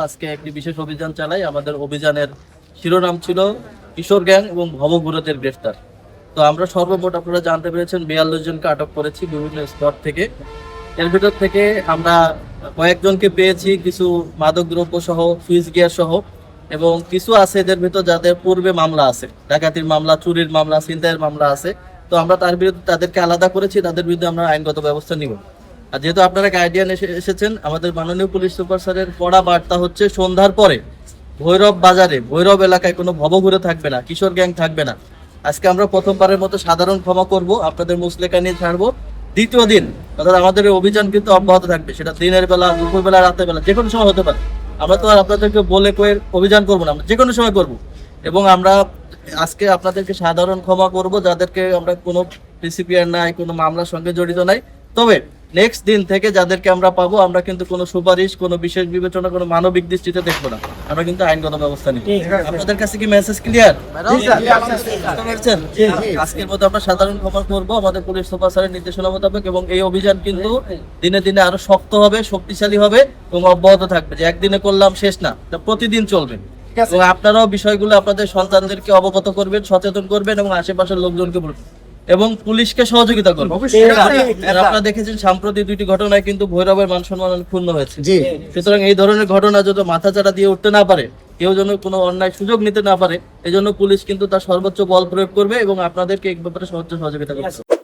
আজকে একটি বিশেষ অভিযান চালাই। আমাদের অভিযানের শিরোনাম ছিল কিশোর গ্যাং এবং ভবঘুরেদের গ্রেফতার। তো আমরা সর্বমোট আপনারা জানতে পেরেছেন 42 জনকে আটক করেছি বিভিন্ন স্পট থেকে। এর ভিতর থেকে আমরা কয়েকজনকে পেয়েছি কিছু মাদকদ্রব্য সহ, সুইচ গিয়ার সহ, এবং কিছু আছে এদের ভিতর যাদের পূর্বে মামলা আছে, ডাকাতির মামলা, চুরির মামলা, ছিনতাইয়ের মামলা আছে। তো আমরা তার বিরুদ্ধে তাদেরকে আলাদা করেছি, তাদের বিরুদ্ধে আমরা আইনগত ব্যবস্থা নিব। আর যেহেতু আপনারা গাইডিয়ান এসেছেন, আমাদের মাননীয় পুলিশ সুপার স্যারের কড়া বার্তা হচ্ছে সন্ধ্যার পরে ভৈরব বাজারে, ভৈরব এলাকায় কোনো ভবঘুরে থাকবে না, কিশোর গ্যাং থাকবে না। আজকে আমরা প্রথমবারের মতো সাধারণ ক্ষমা করব, আপনাদের মুসলেকা নিয়ে ছাড়বো। দ্বিতীয় দিন অর্থাৎ আমাদের অভিযান কিন্তু অব্যাহত থাকবে, সেটা দিনের বেলা, দুপুর বেলা, রাতের বেলা, যে কোনো সময় হতে পারে। আমরা তো আর আপনাদেরকে বলে কয়ে অভিযান করবো না, আমরা যে কোনো সময় করবো। এবং আমরা আজকে আপনাদেরকে সাধারণ ক্ষমা করব যাদেরকে আমরা কোনো প্রিসিপিয়ার নাই, কোনো মামলার সঙ্গে জড়িত নাই। তবে নেক্সট দিন থেকে যাদেরকে আমরা পাবো, আমরা কিন্তু কোনো সুপারিশ, কোনো বিশেষ বিবেচনা, কোনো মানবিক দৃষ্টিতে দেখবো না, আমরা কিন্তু আইনগত ব্যবস্থা নিব। আপনাদের কাছে কি মেসেজ ক্লিয়ার? আজকের মতো আমরা সাধারণ ক্ষমা করবো আমাদের পুলিশ সুপার স্যারের নির্দেশনা মোতাবেক। এবং এই অভিযান কিন্তু দিনে দিনে আরো শক্ত হবে, শক্তিশালী হবে এবং অব্যাহত থাকবে। যে একদিনে করলাম শেষ না, এটা প্রতিদিন চলবে। এবং আপনারাও বিষয়গুলো আপনাদের সন্তানদেরকে অবগত করবেন, সচেতন করবেন এবং আশেপাশের লোকজনকে বলবেন এবং পুলিশকে সহযোগিতা করবেন। আপনারা দেখেছেন সাম্প্রতিক দুইটি ঘটনায় কিন্তু ভৈরবের মান সম্মান ক্ষুণ্ণ হয়েছে। সুতরাং এই ধরনের ঘটনা যত মাথাচাড়া দিয়ে উঠতে না পারে, কেউ যেন কোনো অন্যায় সুযোগ নিতে না পারে, এই জন্য পুলিশ কিন্তু তার সর্বোচ্চ বল প্রয়োগ করবে এবং আপনাদেরকে এই ব্যাপারে সহযোগিতা করবে।